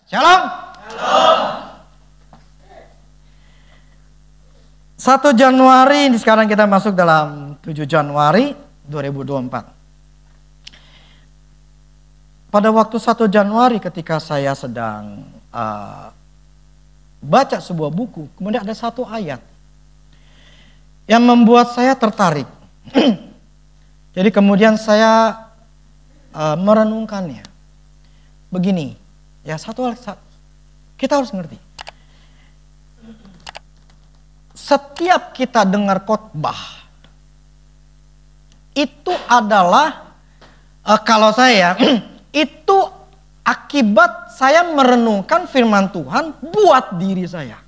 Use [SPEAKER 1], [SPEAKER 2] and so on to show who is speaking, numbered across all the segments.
[SPEAKER 1] Shalom. Shalom. 1 Januari, ini sekarang kita masuk dalam 7 Januari 2024. Pada waktu 1 Januari ketika saya sedang baca sebuah buku, kemudian ada satu ayat yang membuat saya tertarik. Jadi kemudian saya merenungkannya. Begini, ya satu hal kita harus ngerti. Setiap kita dengar khotbah, itu adalah kalau saya itu akibat saya merenungkan firman Tuhan buat diri saya.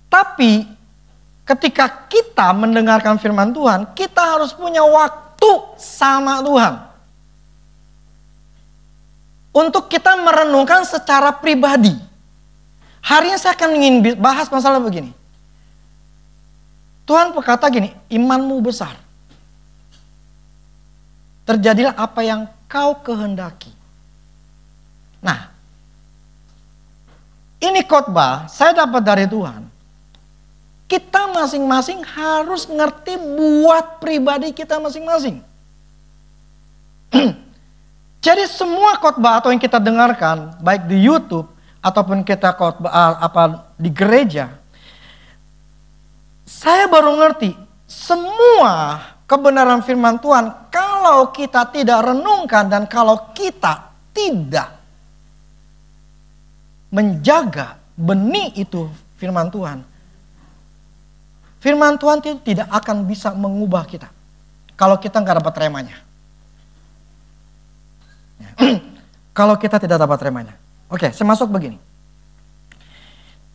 [SPEAKER 1] Tapi ketika kita mendengarkan firman Tuhan, kita harus punya waktu sama Tuhan. Untuk kita merenungkan secara pribadi. Hari ini saya akan ingin bahas masalah begini. Tuhan berkata gini, imanmu besar. Terjadilah apa yang kau kehendaki. Nah, ini khotbah saya dapat dari Tuhan. Kita masing-masing harus ngerti buat pribadi kita masing-masing. Jadi semua khotbah atau yang kita dengarkan, baik di YouTube ataupun kita khotbah di gereja, saya baru ngerti semua kebenaran firman Tuhan kalau kita tidak renungkan dan kalau kita tidak menjaga benih itu firman Tuhan. Firman Tuhan itu tidak akan bisa mengubah kita kalau kita nggak dapat remanya. Kalau kita tidak dapat remanya. Oke, saya masuk begini.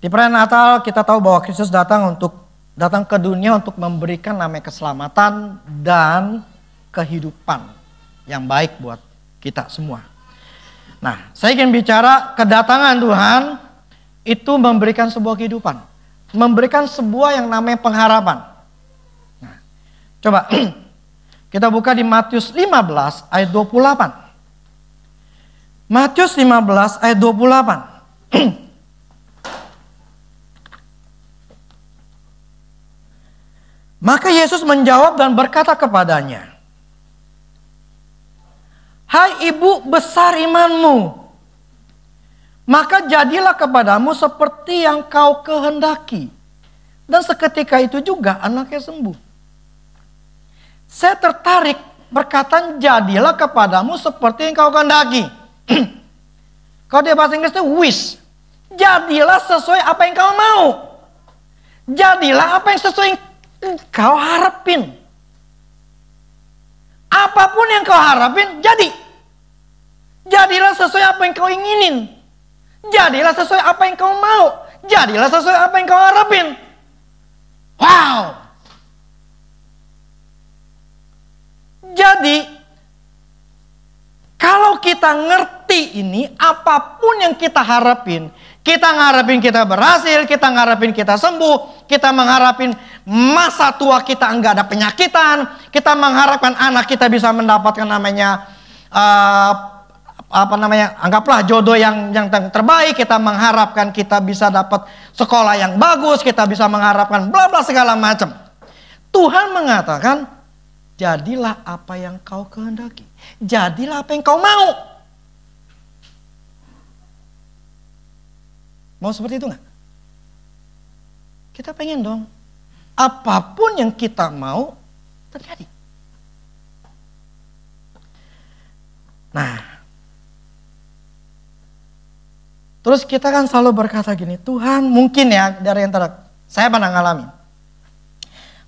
[SPEAKER 1] Di perayaan Natal kita tahu bahwa Kristus datang ke dunia untuk memberikan namanya keselamatan dan kehidupan yang baik buat kita semua. Nah, saya ingin bicara kedatangan Tuhan itu memberikan sebuah kehidupan. Memberikan sebuah yang namanya pengharapan. Nah, coba kita buka di Matius 15 ayat 28. Matius 15 ayat 28. Maka Yesus menjawab dan berkata kepadanya, "Hai ibu, besar imanmu. Maka jadilah kepadamu seperti yang kau kehendaki." Dan seketika itu juga anaknya sembuh. Saya tertarik perkataan jadilah kepadamu seperti yang kau kehendaki. Kalau di bahasa Inggris itu wish. Jadilah sesuai apa yang kau mau. Jadilah apa yang sesuai yang kau harapin. Apapun yang kau harapin, jadi. Jadilah sesuai apa yang kau inginin. Jadilah sesuai apa yang kau mau. Jadilah sesuai apa yang kau harapin. Wow. Jadi, kalau kita ngerti ini, apapun yang kita harapin, kita ngarepin kita berhasil, kita ngarepin kita sembuh, kita mengharapin masa tua kita enggak ada penyakitan, kita mengharapkan anak kita bisa mendapatkan namanya anggaplah jodoh yang terbaik, kita mengharapkan kita bisa dapat sekolah yang bagus, kita bisa mengharapkan bla bla segala macam. Tuhan mengatakan, jadilah apa yang kau kehendaki. Jadilah apa yang kau mau. Mau seperti itu enggak? Kita pengen dong. Apapun yang kita mau terjadi. Nah, terus kita kan selalu berkata gini, Tuhan mungkin ya dari antara saya pernah ngalamin.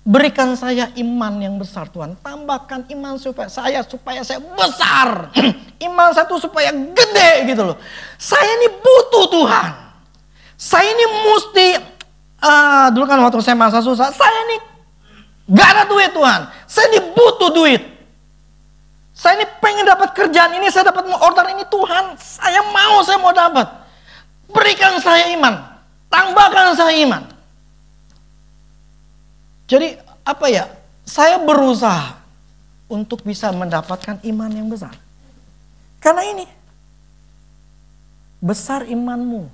[SPEAKER 1] Berikan saya iman yang besar Tuhan. Tambahkan iman supaya saya besar. Iman saya tuh supaya gede gitu loh. Saya ini butuh Tuhan. Saya ini mesti, dulu kan waktu saya masa susah, saya ini gak ada duit Tuhan. Saya ini butuh duit. Saya ini pengen dapat kerjaan ini, saya dapat order ini Tuhan. Saya mau dapat. Berikan saya iman. Tambahkan saya iman. Jadi apa ya, saya berusaha untuk bisa mendapatkan iman yang besar. Karena ini, besar imanmu.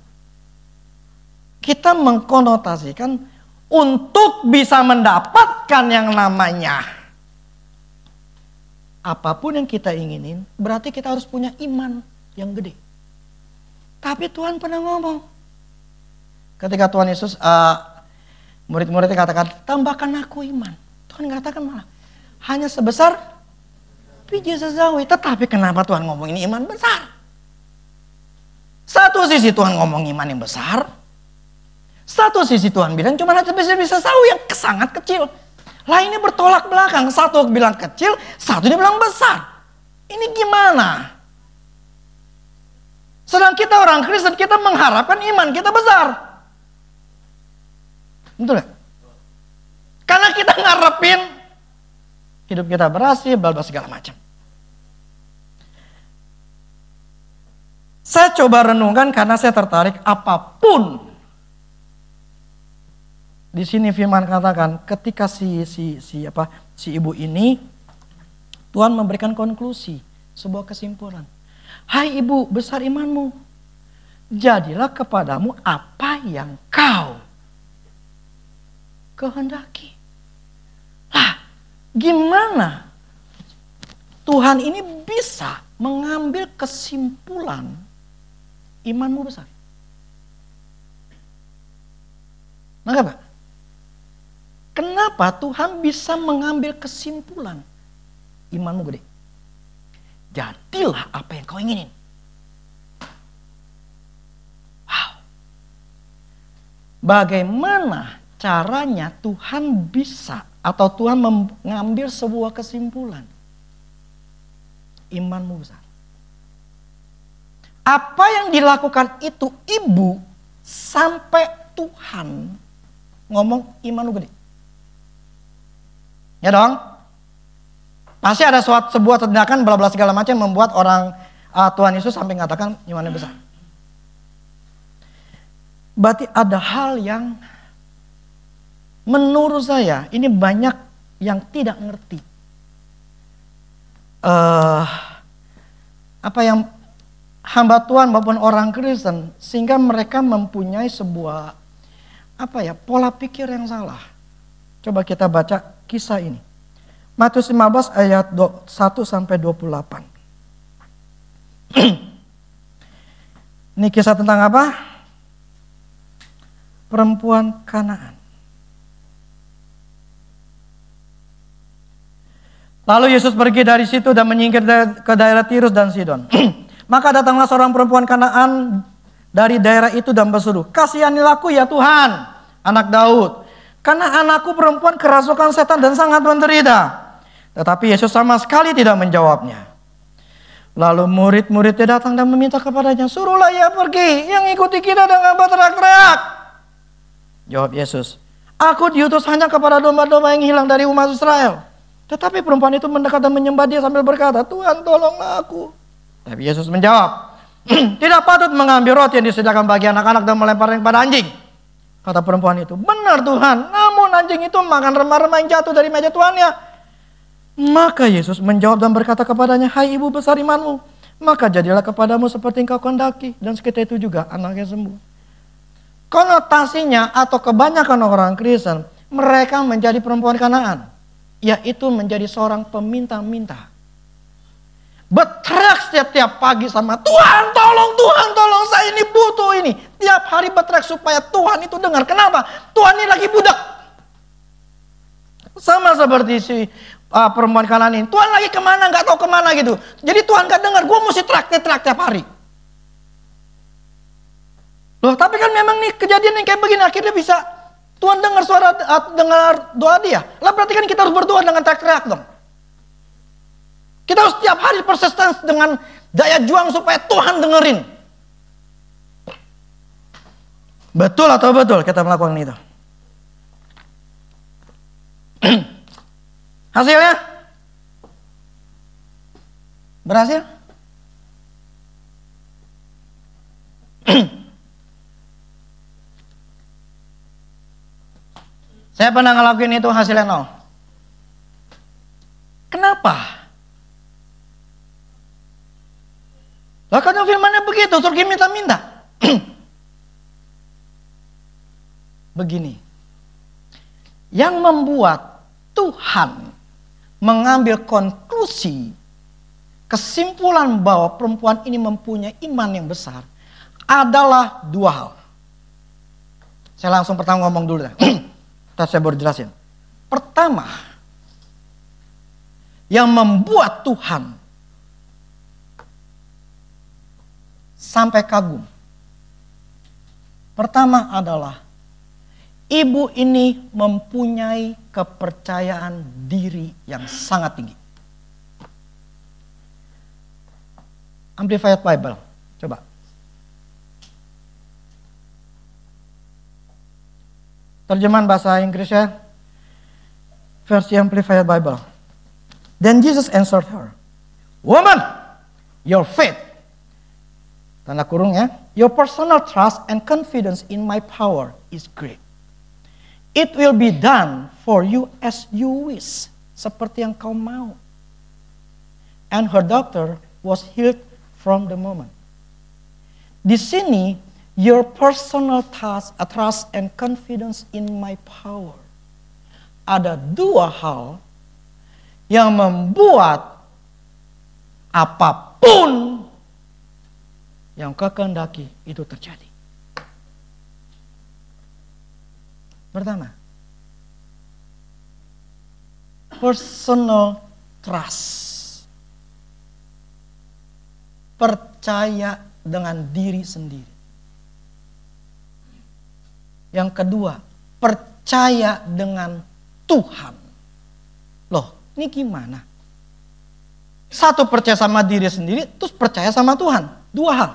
[SPEAKER 1] Kita mengkonotasikan untuk bisa mendapatkan yang namanya apapun yang kita inginin, berarti kita harus punya iman yang gede. Tapi Tuhan pernah ngomong, ketika Tuhan Yesus, murid-muridnya katakan, tambahkan aku iman. Tuhan katakan malah, hanya sebesar biji sesawi. Tetapi kenapa Tuhan ngomong ini iman besar? Satu sisi Tuhan ngomong iman yang besar, satu sisi Tuhan bilang cuma hanya sebesar biji sesawi yang sangat kecil. Lainnya bertolak belakang, satu bilang kecil, satu dia bilang besar. Ini gimana? Sedang kita orang Kristen, kita mengharapkan iman kita besar. Betul gak? Karena kita ngarepin hidup kita berhasil, bla-bla segala macam. Saya coba renungkan karena saya tertarik apapun. Di sini firman katakan ketika si ibu ini, Tuhan memberikan konklusi, sebuah kesimpulan. Hai ibu, besar imanmu, jadilah kepadamu apa yang kau kehendaki. Lah, gimana Tuhan ini bisa mengambil kesimpulan imanmu besar? Maka kenapa Tuhan bisa mengambil kesimpulan imanmu gede? Jadilah apa yang kau inginin. Wow. Bagaimana caranya Tuhan bisa atau Tuhan mengambil sebuah kesimpulan imanmu besar? Apa yang dilakukan itu ibu sampai Tuhan ngomong imanmu gede? Ya dong? Pasti ada sebuah tindakan bla bla segala macam yang membuat orang Tuhan Yesus sampai mengatakan imannya besar. Berarti ada hal yang menurut saya ini banyak yang tidak ngerti. Apa yang hamba Tuhan maupun orang Kristen sehingga mereka mempunyai sebuah pola pikir yang salah. Coba kita baca kisah ini. Matius 15 ayat 1 sampai 28. Ini kisah tentang apa? Perempuan Kanaan. Lalu Yesus pergi dari situ dan menyingkir ke daerah Tirus dan Sidon. Maka datanglah seorang perempuan Kanaan dari daerah itu dan berseru, "Kasihanilah aku ya Tuhan, anak Daud. Karena anakku perempuan kerasukan setan dan sangat menderita." Tetapi Yesus sama sekali tidak menjawabnya. Lalu murid-muridnya datang dan meminta kepadanya, "Suruhlah ia pergi, yang ikuti kita dengan berteriak-teriak." Jawab Yesus, "Aku diutus hanya kepada domba-domba yang hilang dari umat Israel." Tetapi perempuan itu mendekat dan menyembah dia sambil berkata, "Tuhan, tolonglah aku." Tapi Yesus menjawab, "Tidak patut mengambil roti yang disediakan bagi anak-anak dan melemparnya kepada anjing." Kata perempuan itu, "Benar Tuhan, namun anjing itu makan remah-remah yang jatuh dari meja tuannya." Maka Yesus menjawab dan berkata kepadanya, "Hai ibu, besar imanmu, maka jadilah kepadamu seperti engkau kehendaki." Dan seketika itu juga anaknya sembuh. Konotasinya atau kebanyakan orang Kristen, mereka menjadi perempuan Kanaan, yaitu menjadi seorang peminta-minta. Berteriak setiap pagi sama Tuhan, tolong saya ini butuh ini. Tiap hari berteriak supaya Tuhan itu dengar. Kenapa? Tuhan ini lagi budak. Sama seperti si perempuan Kanaan ini. Tuhan lagi kemana, gak tahu kemana gitu. Jadi Tuhan gak dengar, gue mesti teriak tiap hari. Loh, tapi kan memang nih kejadian yang kayak begini akhirnya bisa Tuhan dengar dengar doa dia. Lah berarti kan kita harus berdoa dengan teriak-teriak dong. Kita harus setiap hari persistence dengan daya juang supaya Tuhan dengerin. Betul atau betul kita melakukan itu? Hasilnya? Berhasil? Saya pernah ngelakuin itu, hasilnya 0. Kenapa? Lah kan firmannya begitu, terus dia minta-minta. Begini, yang membuat Tuhan mengambil konklusi, kesimpulan bahwa perempuan ini mempunyai iman yang besar adalah dua hal. Saya langsung pertama ngomong dulu deh. Terus saya baru jelasin. Pertama, yang membuat Tuhan sampai kagum. Pertama adalah ibu ini mempunyai kepercayaan diri yang sangat tinggi. Amplified Bible, coba. Terjemahan bahasa Inggrisnya, versi Amplified Bible. Then Jesus answered her, "Woman, your faith," tanda kurung ya, "your personal trust and confidence in my power is great. It will be done for you as you wish," seperti yang kau mau. And her daughter was healed from the moment. Di sini, your personal trust and confidence in my power. Ada dua hal yang membuat apapun yang kau kehendaki itu terjadi. Pertama, personal trust. Percaya dengan diri sendiri. Yang kedua, percaya dengan Tuhan. Loh, ini gimana? Satu, percaya sama diri sendiri, terus percaya sama Tuhan. Dua hal.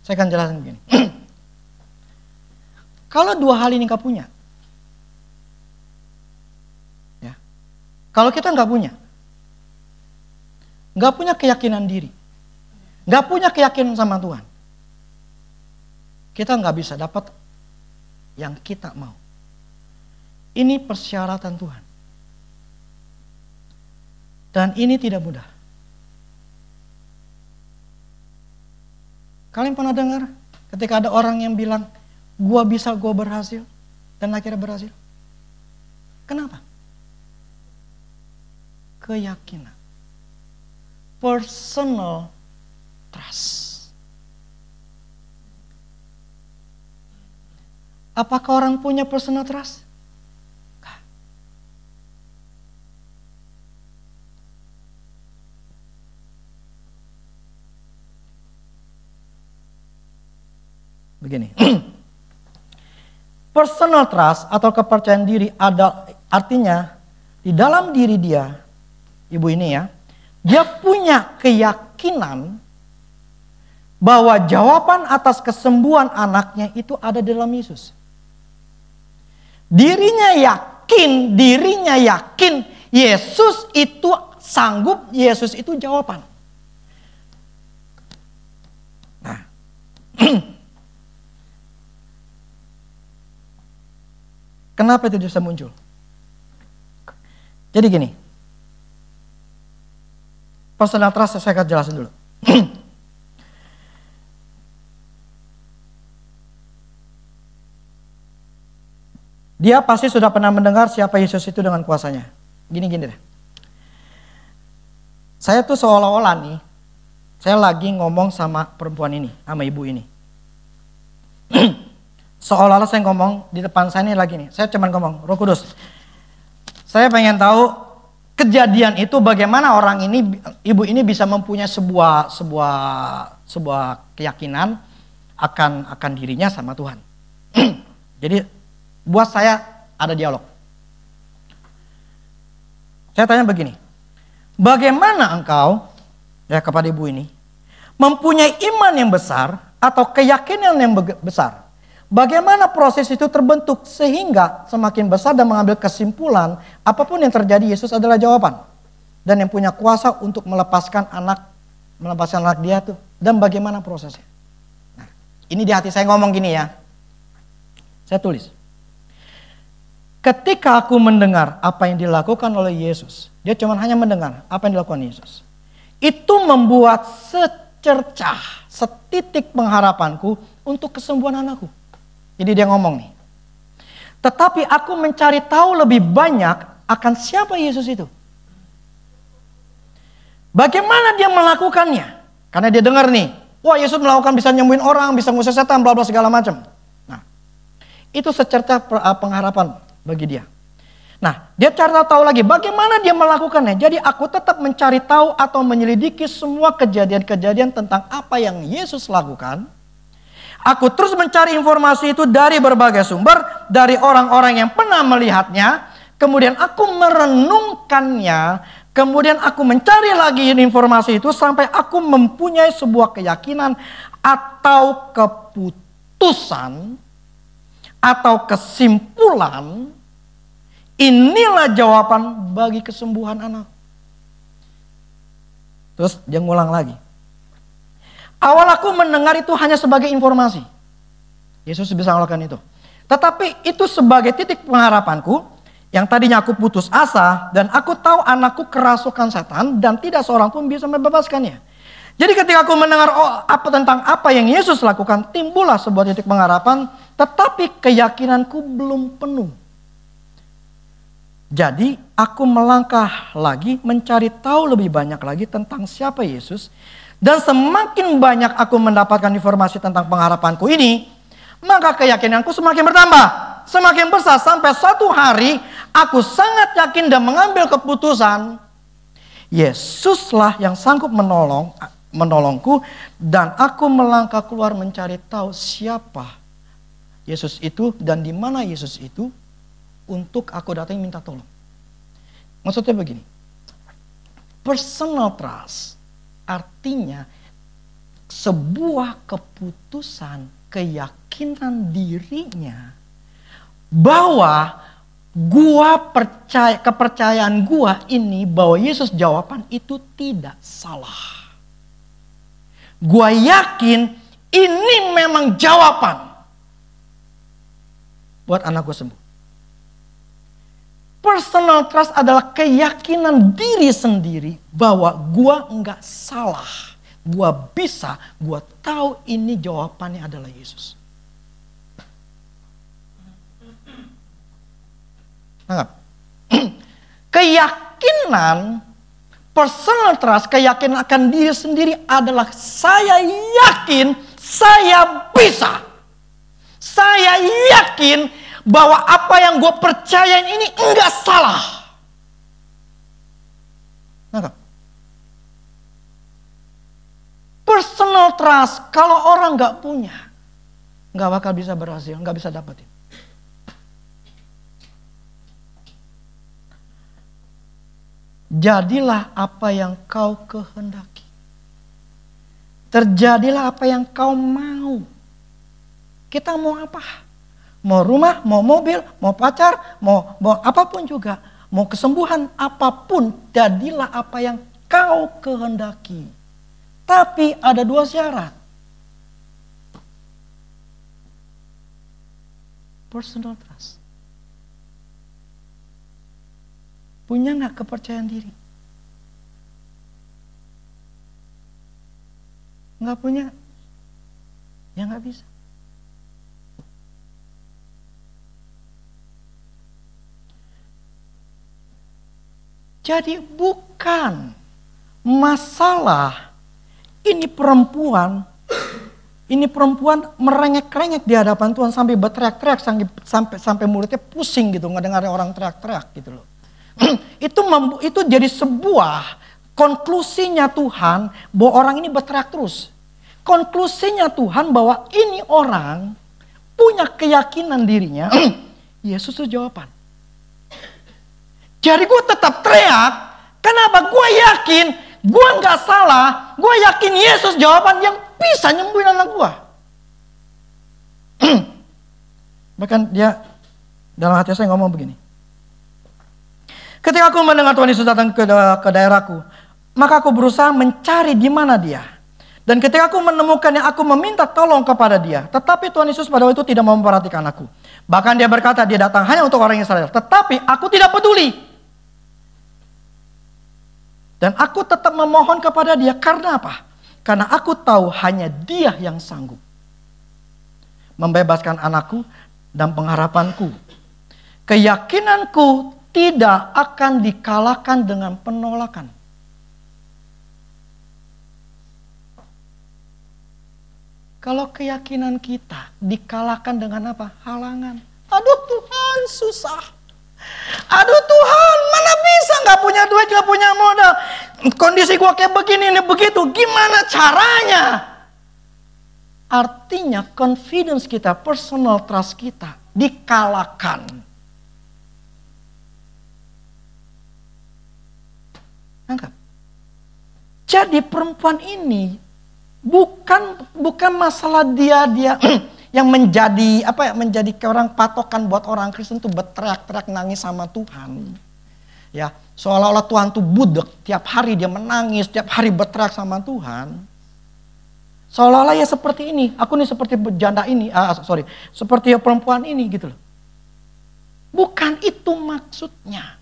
[SPEAKER 1] Saya akan jelasin begini. Kalau dua hal ini nggak punya, ya, kalau kita nggak punya keyakinan diri, nggak punya keyakinan sama Tuhan, kita nggak bisa dapat yang kita mau. Ini persyaratan Tuhan. Dan ini tidak mudah. Kalian pernah dengar ketika ada orang yang bilang, gua bisa, gua berhasil, dan akhirnya berhasil? Kenapa? Keyakinan. Personal trust. Apakah orang punya personal trust? Enggak. Begini. Personal trust atau kepercayaan diri ada artinya di dalam diri dia, ibu ini ya, dia punya keyakinan bahwa jawaban atas kesembuhan anaknya itu ada dalam Yesus. Dirinya yakin Yesus itu sanggup, Yesus itu jawaban. Nah, kenapa itu bisa muncul? Jadi gini, personal trust saya akan jelasin dulu. Dia pasti sudah pernah mendengar siapa Yesus itu dengan kuasanya. Gini-gini deh. Saya tuh seolah-olah nih, saya lagi ngomong sama perempuan ini, sama ibu ini. Seolah-olah saya ngomong di depan saya ini lagi nih. Saya cuma ngomong, Roh Kudus, saya pengen tahu kejadian itu bagaimana orang ini, ibu ini bisa mempunyai sebuah keyakinan akan dirinya sama Tuhan. Jadi buat saya ada dialog. Saya tanya begini, bagaimana engkau ya kepada ibu ini mempunyai iman yang besar atau keyakinan yang besar? Bagaimana proses itu terbentuk sehingga semakin besar dan mengambil kesimpulan apapun yang terjadi Yesus adalah jawaban dan yang punya kuasa untuk melepaskan anak dia tuh, dan bagaimana prosesnya? Nah, ini di hati saya ngomong gini ya. Saya tulis. Ketika aku mendengar apa yang dilakukan oleh Yesus, dia cuma hanya mendengar apa yang dilakukan Yesus. Itu membuat secercah, setitik pengharapanku untuk kesembuhan anakku. Jadi dia ngomong nih. Tetapi aku mencari tahu lebih banyak akan siapa Yesus itu. Bagaimana dia melakukannya? Karena dia dengar nih, wah Yesus melakukan bisa nyembuhin orang, bisa ngusir setan, bla bla segala macam. Nah, itu secercah pengharapan bagi dia. Nah, dia cari tahu lagi bagaimana dia melakukannya. Jadi aku tetap mencari tahu atau menyelidiki semua kejadian-kejadian tentang apa yang Yesus lakukan. Aku terus mencari informasi itu dari berbagai sumber, dari orang-orang yang pernah melihatnya. Kemudian aku merenungkannya, kemudian aku mencari lagi informasi itu sampai aku mempunyai sebuah keyakinan atau keputusan atau kesimpulan. Inilah jawaban bagi kesembuhan anak. Terus dia ngulang lagi. Awal aku mendengar itu hanya sebagai informasi. Yesus bisa melakukan itu. Tetapi itu sebagai titik pengharapanku. Yang tadinya aku putus asa. Dan aku tahu anakku kerasukan setan. Dan tidak seorang pun bisa membebaskannya. Jadi ketika aku mendengar tentang apa yang Yesus lakukan. Timbullah sebuah titik pengharapan. Tetapi keyakinanku belum penuh. Jadi aku melangkah lagi mencari tahu lebih banyak lagi tentang siapa Yesus. Dan semakin banyak aku mendapatkan informasi tentang pengharapanku ini, maka keyakinanku semakin bertambah. Semakin besar sampai suatu hari aku sangat yakin dan mengambil keputusan. Yesuslah yang sanggup menolongku. Dan aku melangkah keluar mencari tahu siapa Yesus itu dan di mana Yesus itu. Untuk aku datang minta tolong. Maksudnya begini. Personal trust artinya sebuah keputusan, keyakinan dirinya bahwa kepercayaan gua ini bahwa Yesus jawaban itu tidak salah. Gua yakin ini memang jawaban buat anak gua sembuh. Personal trust adalah keyakinan diri sendiri bahwa gua enggak salah. Gua bisa, gua tahu ini jawabannya adalah Yesus. Anggap. Keyakinan, personal trust, keyakinan akan diri sendiri adalah saya yakin saya bisa. Saya yakin bahwa apa yang gue percayain ini enggak salah. Nah, personal trust kalau orang enggak punya, enggak bakal bisa berhasil, enggak bisa dapetin. Jadilah apa yang kau kehendaki. Terjadilah apa yang kau mau. Kita mau apa? Mau rumah, mau mobil, mau pacar, mau apapun juga. Mau kesembuhan, apapun. Jadilah apa yang kau kehendaki. Tapi ada dua syarat. Personal trust. Punya gak kepercayaan diri? Gak punya? Ya gak bisa. Jadi bukan masalah ini perempuan merengek-rengek di hadapan Tuhan sampai berteriak-teriak sampai mulutnya pusing gitu ngedengar orang teriak-teriak gitu loh. Itu jadi sebuah konklusinya Tuhan bahwa orang ini berteriak terus. Konklusinya Tuhan bahwa ini orang punya keyakinan dirinya Yesus itu jawaban. Jadi gue tetap teriak. Kenapa? Gue yakin. Gue gak salah. Gue yakin Yesus jawaban yang bisa nyembuhin anak gue. Bahkan dia dalam hati saya ngomong begini. Ketika aku mendengar Tuhan Yesus datang ke daerahku. Maka aku berusaha mencari di mana dia. Dan ketika aku menemukannya, aku meminta tolong kepada dia. Tetapi Tuhan Yesus pada waktu itu tidak memperhatikan aku. Bahkan dia berkata dia datang hanya untuk orang Israel. Tetapi aku tidak peduli. Dan aku tetap memohon kepada dia karena apa? Karena aku tahu hanya Dia yang sanggup membebaskan anakku dan pengharapanku. Keyakinanku tidak akan dikalahkan dengan penolakan. Kalau keyakinan kita dikalahkan dengan apa? Halangan. Aduh Tuhan, susah. Aduh Tuhan, mana bisa, gak punya duit, gak punya modal. Kondisi gua kayak begini, ini begitu. Gimana caranya? Artinya confidence kita, personal trust kita dikalahkan. Angkat. Jadi perempuan ini bukan masalah dia yang menjadi menjadi orang patokan buat orang Kristen tuh berteriak-teriak nangis sama Tuhan. Ya, seolah-olah Tuhan tuh budek, tiap hari dia menangis, tiap hari berteriak sama Tuhan. Seolah-olah ya seperti ini, aku nih seperti janda ini, seperti perempuan ini gitu loh. Bukan itu maksudnya.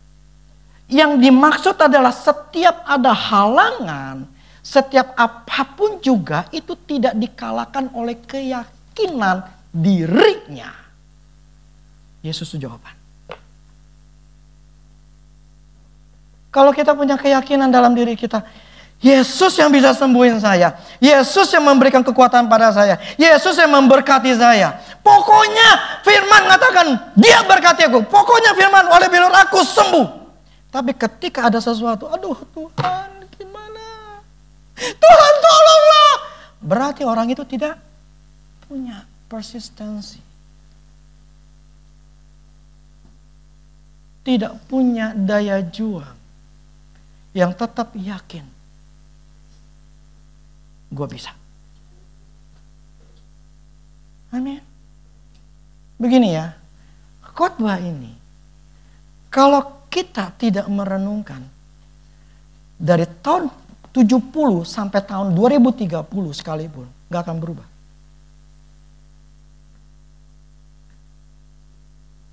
[SPEAKER 1] Yang dimaksud adalah setiap ada halangan, setiap apapun juga itu tidak dikalahkan oleh keyakinan dirinya. Yesus itu jawaban. Kalau kita punya keyakinan dalam diri kita, Yesus yang bisa sembuhin saya, Yesus yang memberikan kekuatan pada saya, Yesus yang memberkati saya. Pokoknya firman mengatakan Dia berkati aku. Pokoknya firman oleh bilur aku sembuh. Tapi ketika ada sesuatu, aduh Tuhan gimana? Tuhan tolonglah. Berarti orang itu tidak punya persistensi. Tidak punya daya juang. Yang tetap yakin. Gue bisa. Amin. Begini ya. Khotbah ini. Kalau kita tidak merenungkan. Dari tahun 70 sampai tahun 2030 sekalipun. Gak akan berubah.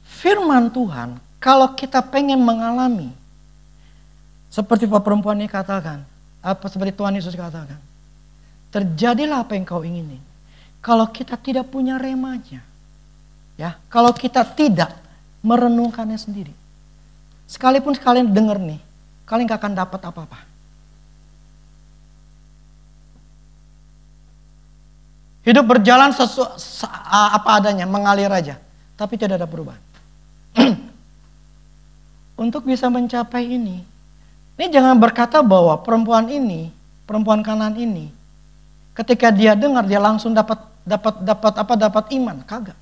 [SPEAKER 1] Firman Tuhan. Kalau kita pengen mengalami. Seperti Pak perempuan ini katakan. Seperti Tuhan Yesus katakan. Terjadilah apa yang kau ingini. Kalau kita tidak punya remanya. Ya, kalau kita tidak merenungkannya sendiri. Sekalipun kalian dengar nih, kalian gak akan dapat apa-apa. Hidup berjalan apa adanya, mengalir aja. Tapi tidak ada perubahan. Untuk bisa mencapai ini jangan berkata bahwa perempuan kanan ini, ketika dia dengar dia langsung dapat iman, kagak.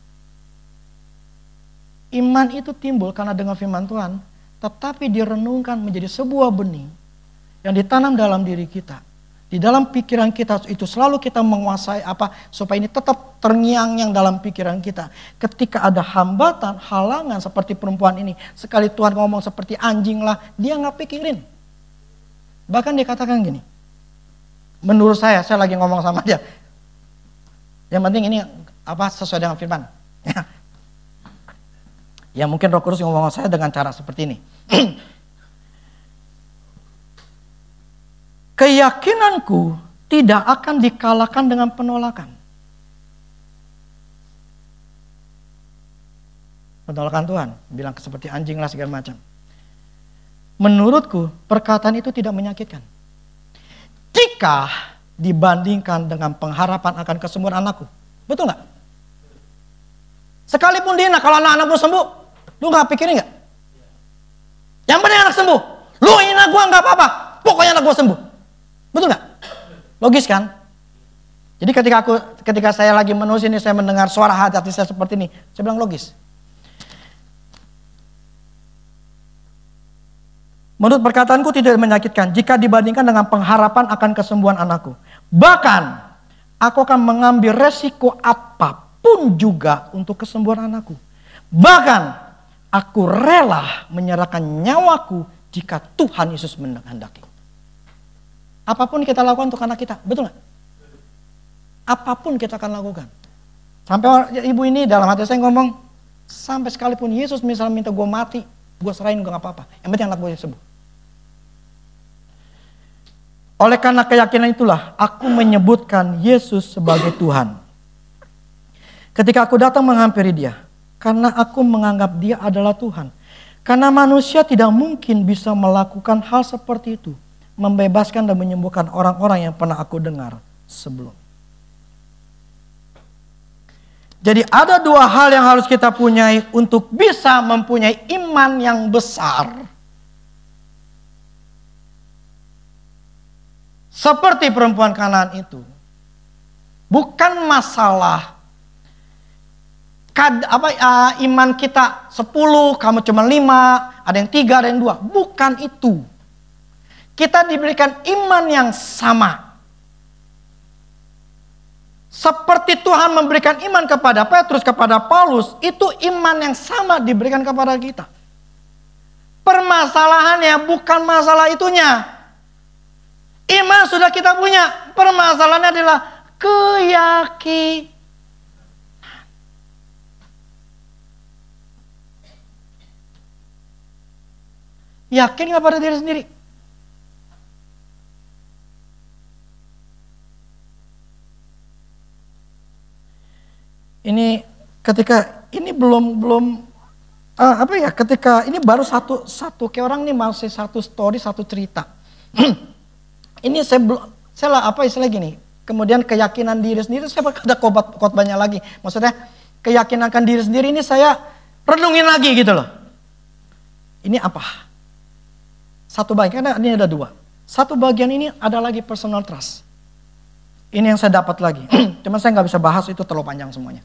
[SPEAKER 1] Iman itu timbul karena dengar firman Tuhan, tetapi direnungkan menjadi sebuah benih yang ditanam dalam diri kita. Di dalam pikiran kita itu selalu kita menguasai supaya ini tetap terngiang-ngiang dalam pikiran kita. Ketika ada hambatan, halangan seperti perempuan ini, sekali Tuhan ngomong seperti anjing lah, dia nggak pikirin. Bahkan dia katakan gini, menurut saya lagi ngomong sama dia. Yang penting ini sesuai dengan firman. Ya mungkin Roh Kudus ngomong saya dengan cara seperti ini. Keyakinanku tidak akan dikalahkan dengan penolakan. Penolakan Tuhan, bilang seperti anjing lah segala macam. Menurutku perkataan itu tidak menyakitkan. Jika dibandingkan dengan pengharapan akan kesembuhan anakku. Betul gak? Sekalipun dia kalau anak-anakmu sembuh, lu gak pikirin gak? Yang penting anak sembuh. Lu hina gua gak apa-apa, pokoknya anak gua sembuh. Betul gak? Logis kan? Jadi ketika saya lagi menulis ini, saya mendengar suara hati saya seperti ini. Saya bilang logis. Menurut perkataanku tidak menyakitkan jika dibandingkan dengan pengharapan akan kesembuhan anakku. Bahkan aku akan mengambil resiko apapun juga untuk kesembuhan anakku. Bahkan aku rela menyerahkan nyawaku jika Tuhan Yesus menghendaki. Apapun kita lakukan untuk anak kita, betul gak? Apapun kita akan lakukan. Sampai ibu ini dalam hati saya ngomong, sampai sekalipun Yesus misalnya minta gue mati, gue serahin gue gak apa-apa. Yang penting anak gue sembuh. Oleh karena keyakinan itulah aku menyebutkan Yesus sebagai Tuhan. Ketika aku datang menghampiri dia, karena aku menganggap dia adalah Tuhan. Karena manusia tidak mungkin bisa melakukan hal seperti itu. Membebaskan dan menyembuhkan orang-orang yang pernah aku dengar sebelum. Jadi ada dua hal yang harus kita punyai untuk bisa mempunyai iman yang besar. Seperti perempuan Kanaan itu. Bukan masalah iman kita 10, kamu cuma 5, ada yang 3, ada yang 2. Bukan itu. Kita diberikan iman yang sama. Seperti Tuhan memberikan iman kepada Petrus, kepada Paulus, itu iman yang sama diberikan kepada kita. Permasalahannya bukan masalah itunya. Iman sudah kita punya. Permasalahannya adalah keyakinan. Yakin gak pada diri sendiri? Ini ketika ini belum ketika ini baru satu kayak orang nih masih satu story, satu cerita. Ini istilah gini. Kemudian keyakinan diri sendiri, saya ada khotbahnya lagi. Maksudnya keyakinan diri sendiri ini saya renungin lagi gitu loh. Ini apa? Satu bagian, karena ini ada 2. Satu bagian ini ada lagi personal trust. Ini yang saya dapat lagi. Cuma saya nggak bisa bahas, itu terlalu panjang semuanya.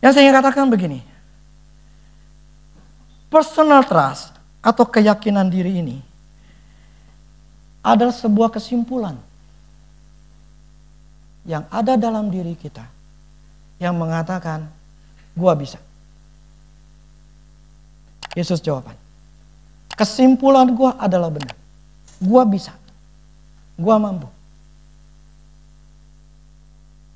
[SPEAKER 1] Yang saya ingin katakan begini. Personal trust atau keyakinan diri ini adalah sebuah kesimpulan yang ada dalam diri kita yang mengatakan, gua bisa. Yesus jawaban. Kesimpulan gua adalah benar. Gua bisa. Gua mampu.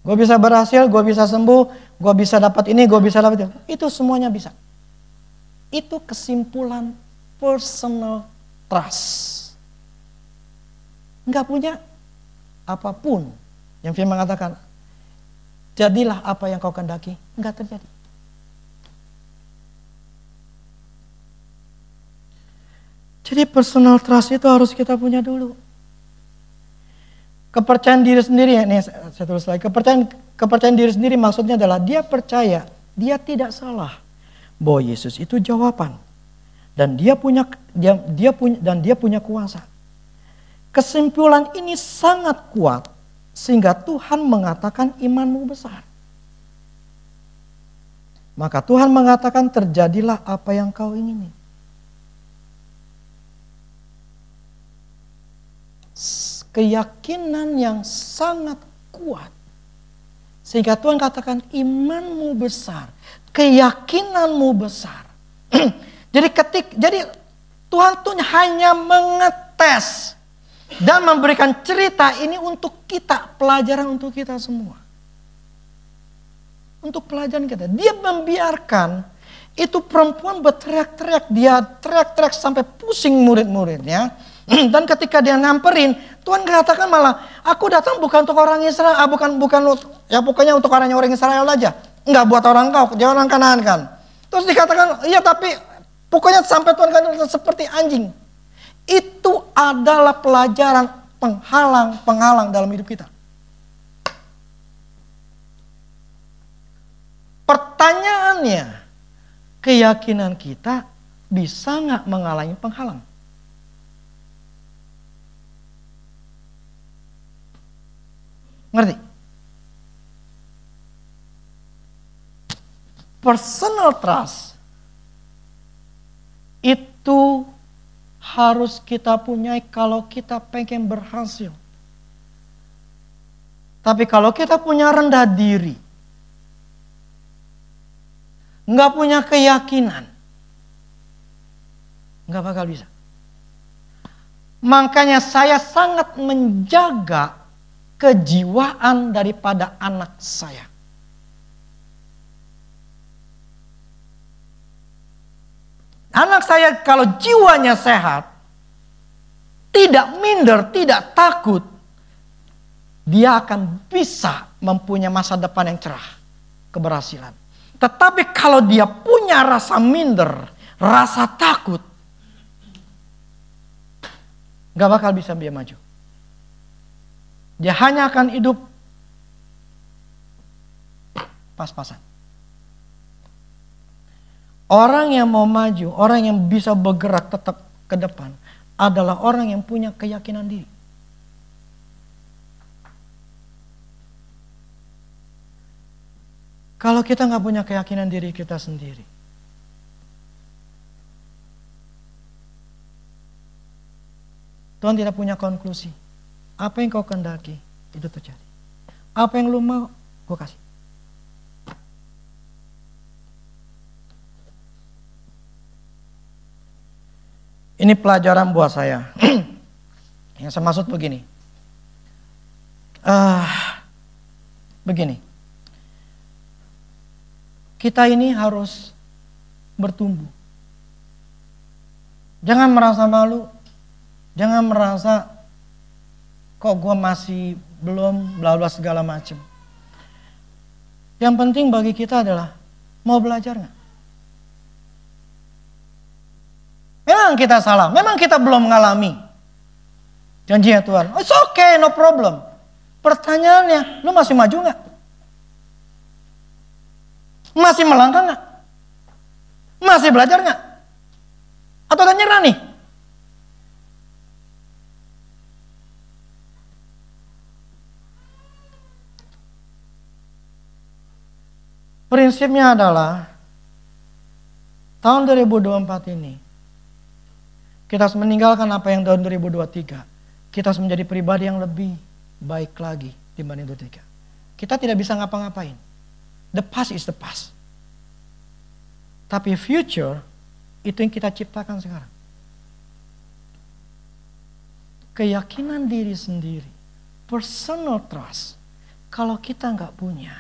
[SPEAKER 1] Gua bisa berhasil, gua bisa sembuh, gua bisa dapat ini, gua bisa dapat itu. Itu semuanya bisa. Itu kesimpulan personal trust. Enggak punya apapun yang firman mengatakan, jadilah apa yang kau kehendaki, enggak terjadi. Jadi personal trust itu harus kita punya dulu. Kepercayaan diri sendiri, nih saya tulis lagi. Kepercayaan diri sendiri maksudnya adalah dia percaya, dia tidak salah bahwa Yesus itu jawaban, dan dia punya kuasa. Kesimpulan ini sangat kuat sehingga Tuhan mengatakan imanmu besar. Maka Tuhan mengatakan terjadilah apa yang kau ingini. Keyakinan yang sangat kuat sehingga Tuhan katakan imanmu besar, keyakinanmu besar. Jadi Tuhan tuh hanya mengetes dan memberikan cerita ini untuk kita, pelajaran untuk kita semua. Untuk pelajaran kita. Dia membiarkan itu perempuan berteriak-teriak, dia teriak-teriak sampai pusing murid-muridnya. Dan ketika dia nyamperin, Tuhan katakan malah, aku datang bukan untuk orang Israel, pokoknya untuk orang Israel aja. Enggak buat orang kau, dia orang Kanaan kan. Terus dikatakan, iya tapi pokoknya sampai Tuhan katakan seperti anjing. Itu adalah pelajaran penghalang dalam hidup kita. Pertanyaannya, keyakinan kita bisa nggak menghalangi penghalang? Ngerti? Personal trust itu harus kita punyai kalau kita pengen berhasil. Tapi kalau kita punya rendah diri, nggak punya keyakinan, nggak bakal bisa. Makanya saya sangat menjaga kejiwaan daripada anak saya. Anak saya kalau jiwanya sehat, tidak minder, tidak takut, dia akan bisa mempunyai masa depan yang cerah, keberhasilan. Tetapi kalau dia punya rasa minder, rasa takut, gak bakal bisa dia maju. Dia hanya akan hidup pas-pasan. Orang yang mau maju, orang yang bisa bergerak tetap ke depan, adalah orang yang punya keyakinan diri. Kalau kita nggak punya keyakinan diri kita sendiri, Tuhan tidak punya konklusi. Apa yang kau kehendaki, itu terjadi. Apa yang lu mau, gue kasih. Ini pelajaran buat saya. Yang saya maksud begini. Begini. Kita ini harus bertumbuh. Jangan merasa malu. Jangan merasa kok gue masih belum bla bla segala macam. Yang penting bagi kita adalah mau belajar nggak? Memang kita salah, memang kita belum mengalami janjinya Tuhan. It's okay, no problem. Pertanyaannya, lu masih maju nggak? Masih melangkah nggak? Masih belajar nggak? Atau udah nyerah nih? Prinsipnya adalah tahun 2024 ini kita harus meninggalkan apa yang tahun 2023. Kita harus menjadi pribadi yang lebih baik lagi dibanding 2023. Kita tidak bisa ngapa-ngapain. The past is the past. Tapi future itu yang kita ciptakan sekarang. Keyakinan diri sendiri, personal trust, kalau kita nggak punya,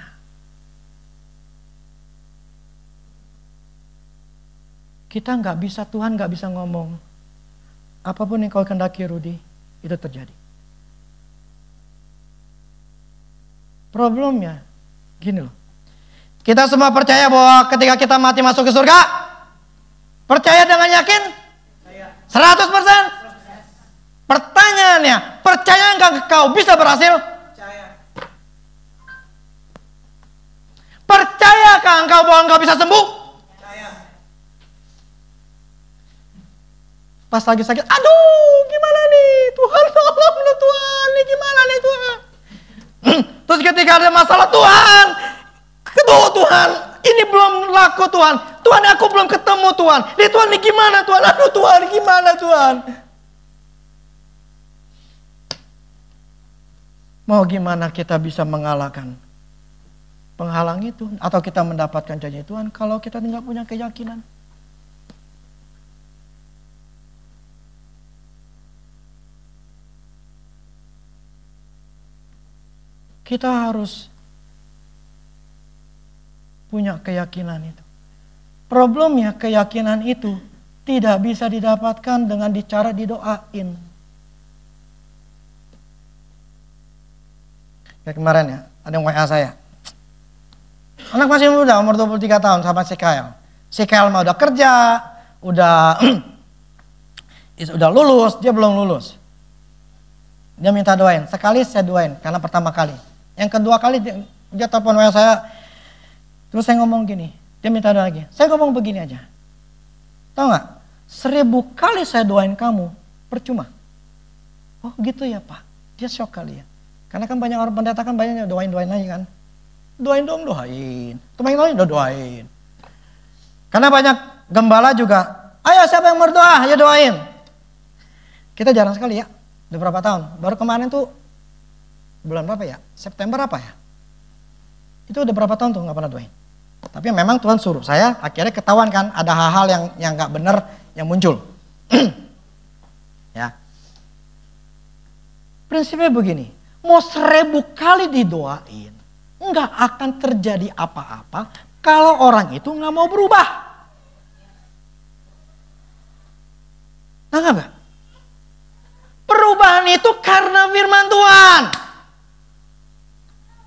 [SPEAKER 1] kita nggak bisa, Tuhan nggak bisa ngomong, apapun yang kau kehendaki Rudy, itu terjadi. Problemnya, gini loh. Kita semua percaya bahwa ketika kita mati masuk ke surga? Percaya dengan yakin? 100%? Pertanyaannya, percaya nggak kau bisa berhasil? Percayakah engkau bahwa engkau bisa sembuh? Pas lagi sakit, aduh gimana nih Tuhan, tolong lu Tuhan, nih gimana nih Tuhan. Terus ketika ada masalah, Tuhan, kedua Tuhan, ini belum laku Tuhan, Tuhan aku belum ketemu Tuhan, nih Tuhan nih gimana Tuhan, aduh Tuhan gimana Tuhan. Mau gimana kita bisa mengalahkan penghalang itu, atau kita mendapatkan janji Tuhan kalau kita tidak punya keyakinan? Kita harus punya keyakinan itu. Problemnya keyakinan itu tidak bisa didapatkan dengan cara didoain. Kayak kemarin ya, ada yang WA saya. Anak masih muda, umur 23 tahun sama si Kyle. Si Kyle mah udah kerja, udah lulus, dia belum lulus. Dia minta doain, sekali saya doain karena pertama kali. Yang kedua kali dia telepon WA saya, terus saya ngomong gini, dia minta doa lagi. Saya ngomong begini aja, tahu nggak? 1000 kali saya doain kamu, percuma. Oh gitu ya Pak, dia shock kali ya. Karena kan banyak orang pendeta kan banyak doain aja kan. Doain dong, doain. Teman lain udah doain. Karena banyak gembala juga, ayo siapa yang berdoa, ayo doain. Kita jarang sekali ya, udah berapa tahun. Baru kemarin tuh, bulan berapa ya? September apa ya? Itu udah berapa tahun tuh gak pernah doain. Tapi memang Tuhan suruh saya, akhirnya ketahuan kan ada hal-hal yang gak benar yang muncul. Ya. Prinsipnya begini, mau 1000 kali didoain, nggak akan terjadi apa-apa kalau orang itu nggak mau berubah. Nah, nggak? Perubahan itu karena firman Tuhan.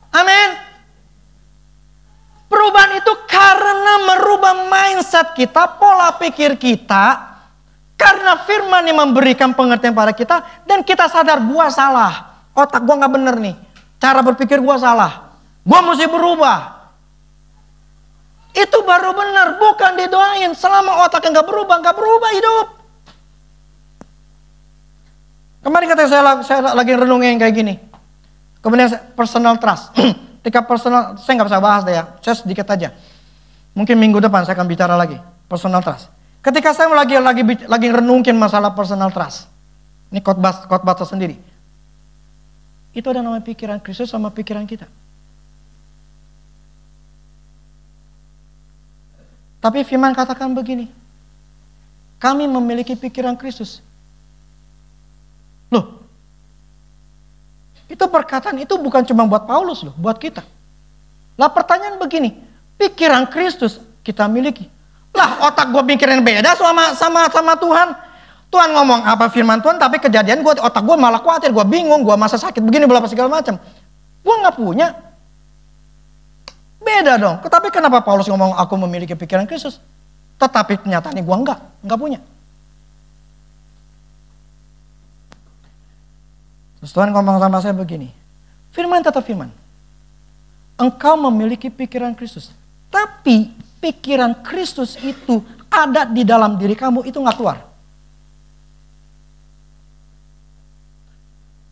[SPEAKER 1] Amin. Perubahan itu karena merubah mindset kita, pola pikir kita. Karena firman yang memberikan pengertian pada kita. Dan kita sadar gua salah. Otak gua gak bener nih. Cara berpikir gua salah. Gua mesti berubah. Itu baru benar. Bukan didoain. Selama otaknya gak berubah hidup. Kemarin kata saya lagi renungin kayak gini. Kemudian personal trust. Ketika personal, saya nggak bisa bahas deh ya. Saya sedikit aja. Mungkin minggu depan saya akan bicara lagi. Personal trust. Ketika saya lagi renungin masalah personal trust. Ini khotbah tersendiri. Itu ada nama pikiran Kristus sama pikiran kita. Tapi firman katakan begini. Kami memiliki pikiran Kristus. Loh, itu perkataan itu bukan cuma buat Paulus loh, buat kita. Lah pertanyaan begini, pikiran Kristus kita miliki. Lah otak gue pikirin beda sama Tuhan. Tuhan ngomong apa firman Tuhan, tapi kejadian otak gue malah khawatir, gue bingung, gue masa sakit begini, belapa segala macam. Gue nggak punya. Beda dong. Tetapi kenapa Paulus ngomong aku memiliki pikiran Kristus? Tetapi kenyataannya gue nggak punya. Terus Tuhan ngomong sama saya begini. Firman tetap firman. Engkau memiliki pikiran Kristus. Tapi pikiran Kristus itu ada di dalam diri kamu, itu gak keluar.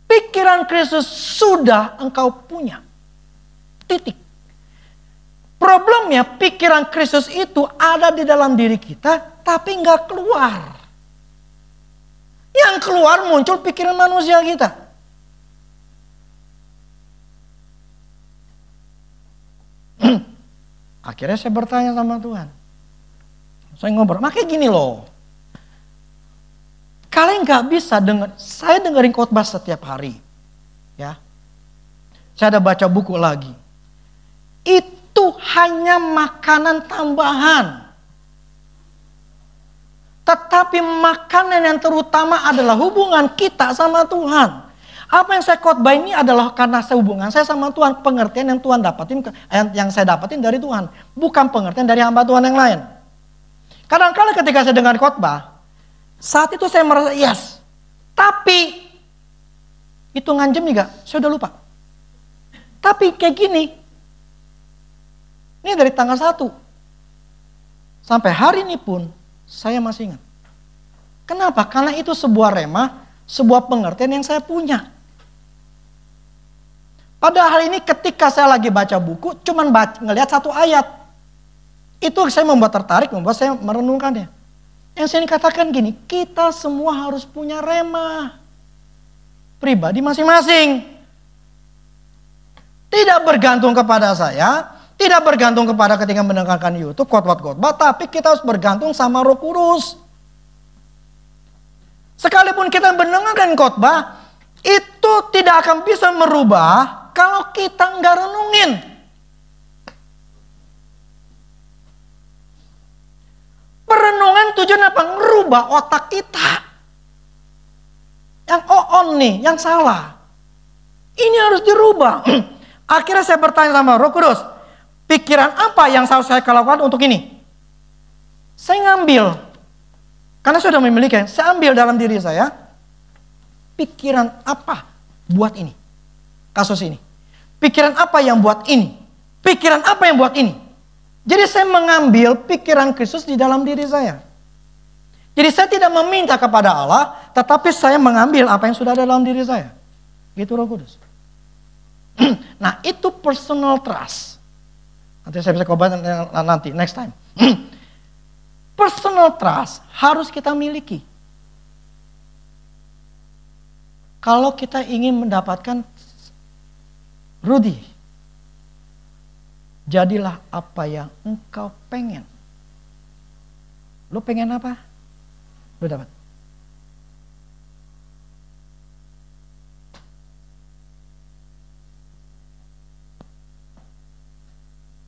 [SPEAKER 1] Pikiran Kristus sudah engkau punya. Titik. Problemnya pikiran Kristus itu ada di dalam diri kita, tapi gak keluar. Yang keluar muncul pikiran manusia kita. Akhirnya saya bertanya sama Tuhan. Saya ngobrol, makanya gini loh. Kalian gak bisa saya dengerin khotbah setiap hari. Ya. Saya ada baca buku lagi. Itu hanya makanan tambahan. Tetapi makanan yang terutama adalah hubungan kita sama Tuhan. Apa yang saya khotbah ini adalah karena hubungan saya sama Tuhan. Pengertian yang Tuhan dapatin, yang saya dapatin dari Tuhan. Bukan pengertian dari hamba Tuhan yang lain. Kadang-kadang ketika saya dengar khotbah, saat itu saya merasa yes. Tapi, hitungan jam juga, saya udah lupa. Tapi kayak gini, ini dari tanggal 1. Sampai hari ini pun, saya masih ingat. Kenapa? Karena itu sebuah rema, sebuah pengertian yang saya punya. Padahal ini ketika saya lagi baca buku, cuman ngelihat satu ayat. Itu saya membuat tertarik, membuat saya merenungkannya. Yang saya katakan gini, kita semua harus punya rema pribadi masing-masing. Tidak bergantung kepada saya, tidak bergantung kepada ketika mendengarkan YouTube, khotbah-khotbah, tapi kita harus bergantung sama Roh Kudus. Sekalipun kita mendengarkan khotbah, itu tidak akan bisa merubah kalau kita nggak renungin. Perenungan tujuan apa? Ngerubah otak kita. Yang on nih, yang salah. Ini harus dirubah. Akhirnya saya bertanya sama Roh Kudus, pikiran apa yang harus saya lakukan untuk ini? Saya ngambil. Karena saya sudah memiliki, saya ambil dalam diri saya, pikiran apa buat ini? Kasus ini. Pikiran apa yang buat ini? Pikiran apa yang buat ini? Jadi saya mengambil pikiran Kristus di dalam diri saya. Jadi saya tidak meminta kepada Allah, tetapi saya mengambil apa yang sudah ada dalam diri saya. Gitu Roh Kudus. Nah itu personal trust. Nanti saya bisa coba nanti, next time. Personal trust harus kita miliki. Kalau kita ingin mendapatkan Rudy, jadilah apa yang engkau pengen. Lu pengen apa? Lu dapat.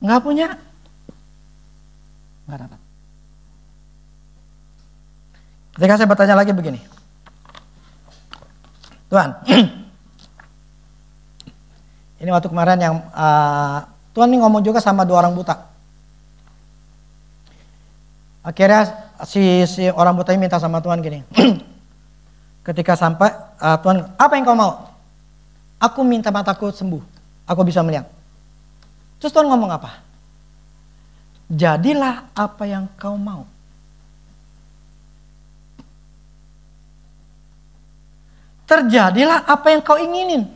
[SPEAKER 1] Nggak punya? Nggak dapat. Ketika saya bertanya lagi begini. Tuhan. Ini waktu kemarin yang Tuhan ini ngomong juga sama 2 orang buta. Akhirnya si orang buta ini minta sama Tuhan gini. Ketika sampai, Tuhan, apa yang kau mau? Aku minta mataku sembuh, aku bisa melihat. Terus Tuhan ngomong apa? Jadilah apa yang kau mau. Terjadilah apa yang kau inginin.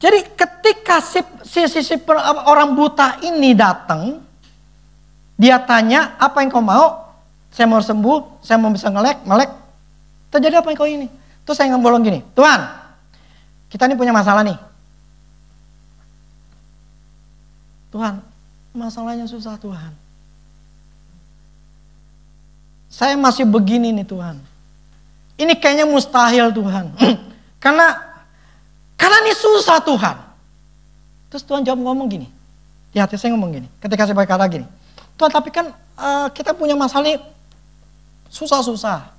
[SPEAKER 1] Jadi ketika si orang buta ini datang, dia tanya, apa yang kau mau? Saya mau sembuh, saya mau bisa melek. Terjadi apa yang kau ini? Terus saya ngomong gini, Tuhan, kita ini punya masalah nih. Tuhan, masalahnya susah Tuhan. Saya masih begini nih Tuhan. Ini kayaknya mustahil Tuhan. Karena ini susah Tuhan. Terus Tuhan jawab ngomong gini. Di hati saya ngomong gini. Ketika saya berkata gini. Tuhan tapi kan kita punya masalah ini susah-susah.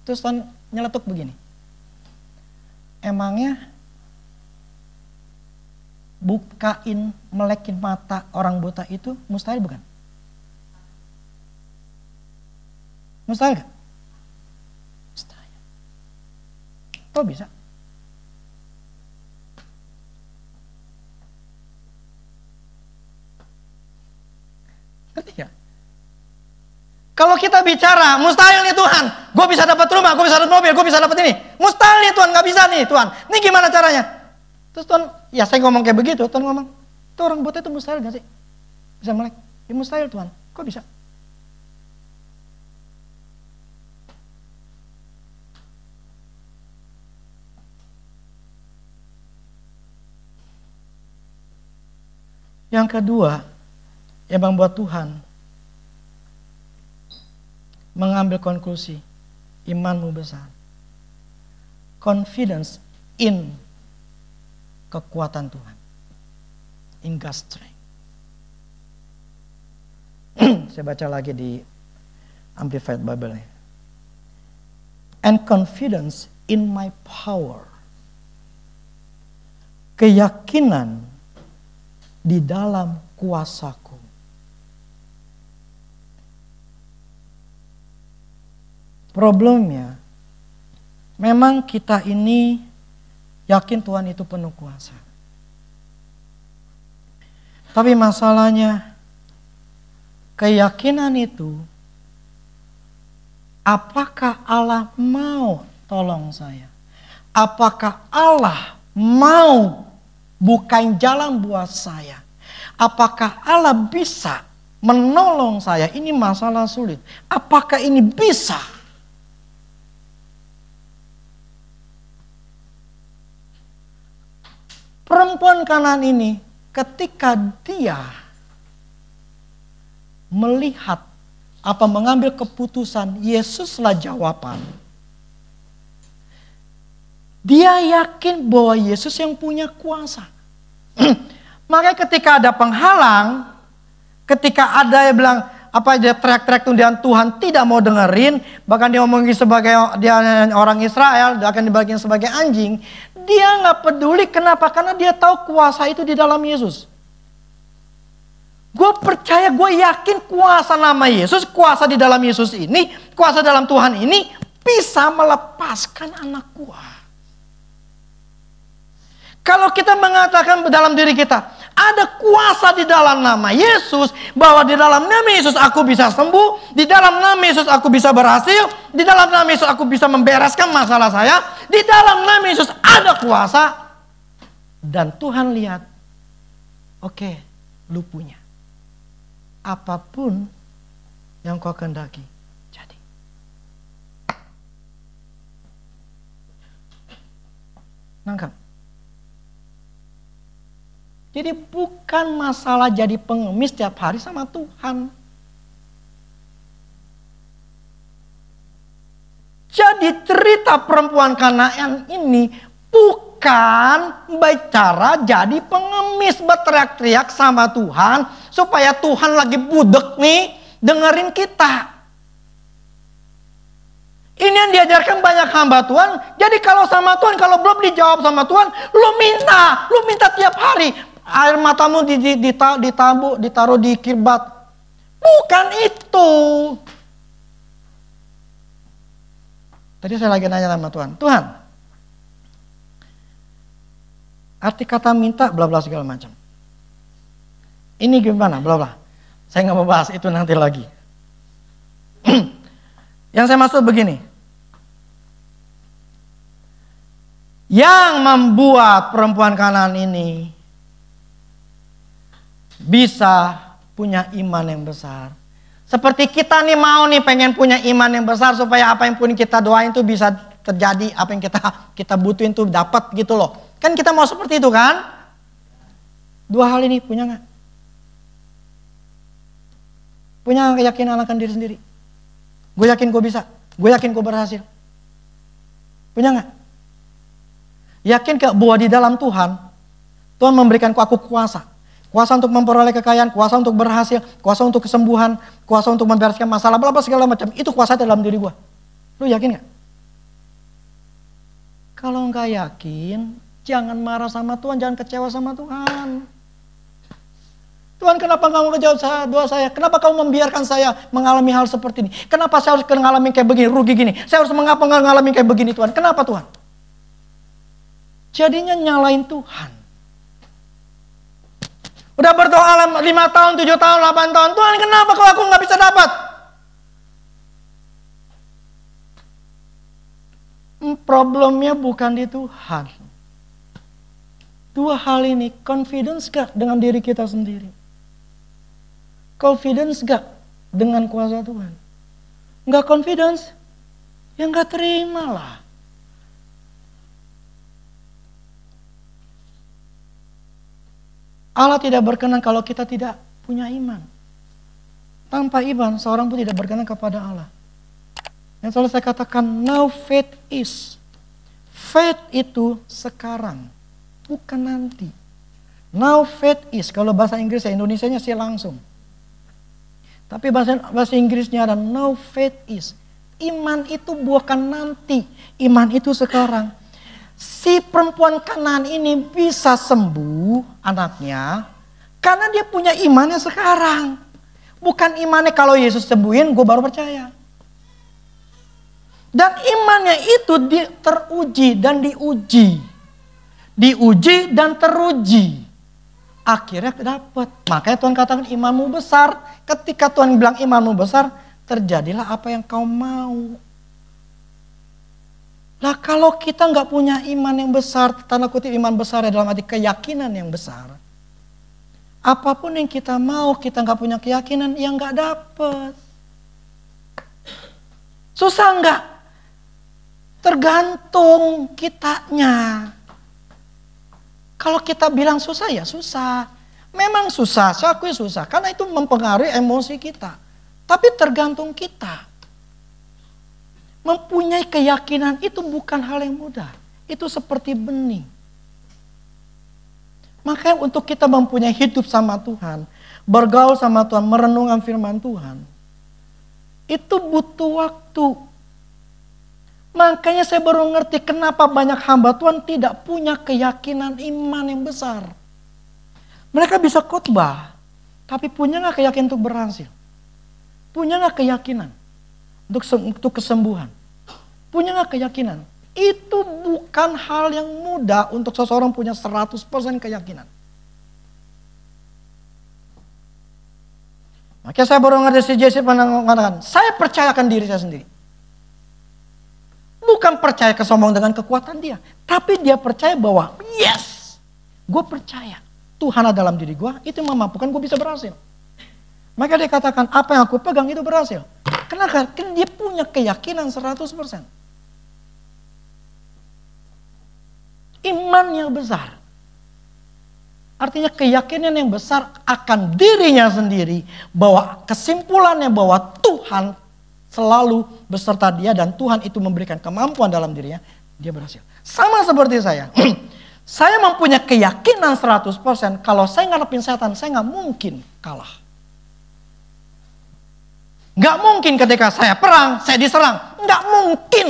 [SPEAKER 1] Terus Tuhan nyeletuk begini. Emangnya melekin mata orang buta itu mustahil bukan? Mustahil gak? Mustahil. Kok bisa? Ngerti gak? Kalau kita bicara, mustahil nih Tuhan, gue bisa dapat rumah, gue bisa dapat mobil, gue bisa dapat ini. Mustahil nih Tuhan, gak bisa nih Tuhan. Ini gimana caranya? Terus Tuhan, ya saya ngomong kayak begitu, Tuhan ngomong, itu orang buta itu mustahil gak sih? Bisa melek? Ya mustahil Tuhan, kok bisa? Yang kedua, yang membuat Tuhan mengambil konklusi, imanmu besar. Confidence in kekuatan Tuhan. In God's strength. Saya baca lagi di Amplified Bible. And confidence in my power. Keyakinan di dalam kuasaku. Problemnya, memang kita ini yakin Tuhan itu penuh kuasa. Tapi masalahnya, keyakinan itu, apakah Allah mau tolong saya? Apakah Allah mau bukain jalan buat saya? Apakah Allah bisa menolong saya? Ini masalah sulit. Apakah ini bisa? Perempuan Kanaan ini ketika dia melihat mengambil keputusan, Yesuslah jawaban. Dia yakin bahwa Yesus yang punya kuasa. Makanya ketika ada penghalang, ketika ada yang bilang dia teriak-teriak Tuhan tidak mau dengerin, bahkan dia ngomongin sebagai dia orang Israel, dia akan dibagikan sebagai anjing. Dia nggak peduli, kenapa? Karena dia tahu kuasa itu di dalam Yesus. Gue percaya, gue yakin kuasa nama Yesus, kuasa di dalam Yesus ini, kuasa dalam Tuhan ini bisa melepaskan anak gue. Kalau kita mengatakan dalam diri kita, ada kuasa di dalam nama Yesus, bahwa di dalam nama Yesus aku bisa sembuh, di dalam nama Yesus aku bisa berhasil, di dalam nama Yesus aku bisa membereskan masalah saya, di dalam nama Yesus ada kuasa. Dan Tuhan lihat, oke, lu punya. Apapun yang kau kehendaki, jadi. Nangkap? Jadi bukan masalah jadi pengemis tiap hari sama Tuhan. Jadi cerita perempuan Kanaan ini bukan bicara jadi pengemis berteriak-teriak sama Tuhan supaya Tuhan lagi budek nih dengerin kita. Ini yang diajarkan banyak hamba Tuhan. Jadi kalau sama Tuhan, kalau belum dijawab sama Tuhan, lu minta tiap hari. Air matamu ditaruh di kirbat. Bukan itu. Tadi saya lagi nanya sama Tuhan. Tuhan, arti kata minta bla bla segala macam. Ini gimana bla bla. Saya nggak mau bahas itu nanti lagi. Yang saya maksud begini. Yang membuat perempuan Kanaan ini bisa punya iman yang besar. Seperti kita nih mau nih pengen punya iman yang besar supaya apa yang pun kita doain tuh bisa terjadi, apa yang kita butuhin tuh dapat gitu loh. Kan kita mau seperti itu kan? Dua hal ini punya nggak? Punya keyakinan akan diri sendiri. Gue yakin gue bisa. Gue yakin gue berhasil. Punya nggak? Yakin gak bahwa di dalam Tuhan memberikan aku kuasa. Kuasa untuk memperoleh kekayaan, kuasa untuk berhasil, kuasa untuk kesembuhan, kuasa untuk membereskan masalah, bla bla segala macam. Itu kuasa dalam diri gua. Lu yakin gak? Kalau nggak yakin, jangan marah sama Tuhan, jangan kecewa sama Tuhan. Tuhan, kenapa kamu kejawab doa saya? Kenapa kamu membiarkan saya mengalami hal seperti ini? Kenapa saya harus mengalami kayak begini, rugi gini? Saya harus mengapa mengalami kayak begini Tuhan? Kenapa Tuhan? Jadinya nyalain Tuhan. Udah berdoa 5 tahun, 7 tahun, 8 tahun. Tuhan, kenapa kok aku nggak bisa dapat? Problemnya bukan di Tuhan. Dua hal ini, confidence gak dengan diri kita sendiri? Confidence gak dengan kuasa Tuhan? Nggak confidence, ya nggak terima lah. Allah tidak berkenan kalau kita tidak punya iman. Tanpa iman, seorang pun tidak berkenan kepada Allah. Yang selalu saya katakan, now faith is. Faith itu sekarang, bukan nanti. Now faith is, kalau bahasa Inggris ya, Indonesianya sih langsung. Tapi bahasa Inggrisnya ada now faith is. Iman itu bukan nanti, iman itu sekarang. Si perempuan Kanaan ini bisa sembuh anaknya karena dia punya imannya sekarang. Bukan imannya kalau Yesus sembuhin gue baru percaya. Dan imannya itu teruji dan diuji. Diuji dan teruji. Akhirnya dapat. Makanya Tuhan katakan imanmu besar. Ketika Tuhan bilang imanmu besar, terjadilah apa yang kau mau. Nah kalau kita nggak punya iman yang besar, tanda kutip iman besar dalam arti keyakinan yang besar. Apapun yang kita mau, kita nggak punya keyakinan, ya nggak dapet. Susah nggak? Tergantung kitanya. Kalau kita bilang susah, ya susah. Memang susah, saya akui susah. Karena itu mempengaruhi emosi kita. Tapi tergantung kita. Mempunyai keyakinan itu bukan hal yang mudah. Itu seperti benih. Makanya untuk kita mempunyai hidup sama Tuhan, bergaul sama Tuhan, merenungkan firman Tuhan, itu butuh waktu. Makanya saya baru ngerti kenapa banyak hamba Tuhan tidak punya keyakinan iman yang besar. Mereka bisa khotbah, tapi punya gak keyakinan untuk berhasil? Punya gak keyakinan untuk kesembuhan? Punya gak keyakinan? Itu bukan hal yang mudah untuk seseorang punya 100% keyakinan. Makanya saya baru ngerti si Jesse pernah mengatakan, saya percayakan diri saya sendiri. Bukan percaya kesombong dengan kekuatan dia. Tapi dia percaya bahwa, yes, gue percaya. Tuhan ada dalam diri gue, itu memampukan gue bisa berhasil. Maka dia katakan, apa yang aku pegang itu berhasil. Kenapa? Karena dia punya keyakinan 100%. Imannya besar. Artinya keyakinan yang besar akan dirinya sendiri. Bahwa kesimpulannya bahwa Tuhan selalu beserta dia. Dan Tuhan itu memberikan kemampuan dalam dirinya. Dia berhasil. Sama seperti saya. Saya mempunyai keyakinan 100%. Kalau saya ngadepin setan, saya gak mungkin kalah. Nggak mungkin ketika saya perang, saya diserang. Nggak mungkin.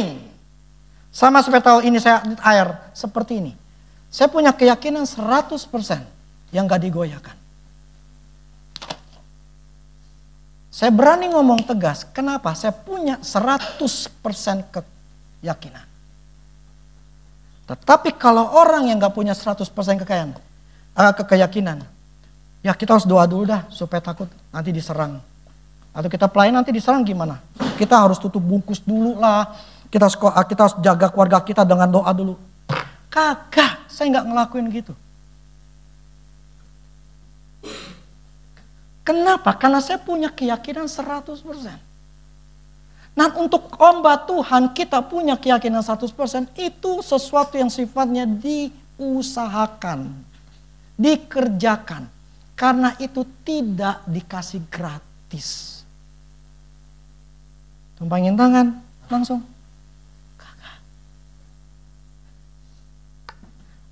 [SPEAKER 1] Sama seperti tahu ini saya air seperti ini. Saya punya keyakinan 100% yang nggak digoyahkan. Saya berani ngomong tegas. Kenapa? Saya punya 100% keyakinan. Tetapi kalau orang yang nggak punya 100% keyakinan, ya kita harus doa dulu dah supaya takut nanti diserang. Atau kita pelayan nanti diserang gimana? Kita harus tutup bungkus dulu lah. Kita harus jaga keluarga kita dengan doa dulu. Kagak, saya nggak ngelakuin gitu. Kenapa? Karena saya punya keyakinan 100%. Nah, untuk hamba Tuhan kita punya keyakinan 100% itu sesuatu yang sifatnya diusahakan, dikerjakan. Karena itu tidak dikasih gratis. Tumpangin tangan langsung. Kagak.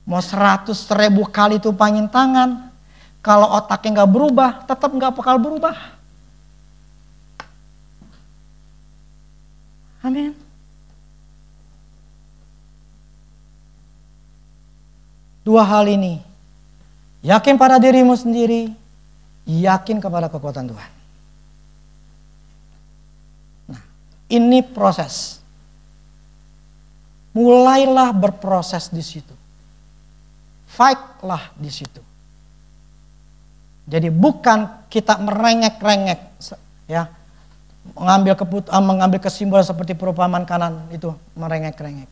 [SPEAKER 1] Mau 100.000 kali tumpangin tangan. Kalau otaknya nggak berubah, tetap nggak bakal berubah. Amin. Dua hal ini. Yakin pada dirimu sendiri, yakin kepada kekuatan Tuhan. Nah, ini proses. Mulailah berproses di situ. Fight-lah di situ. Jadi bukan kita merengek-rengek, ya, mengambil kesimpulan seperti perumpamaan kanan itu merengek-rengek.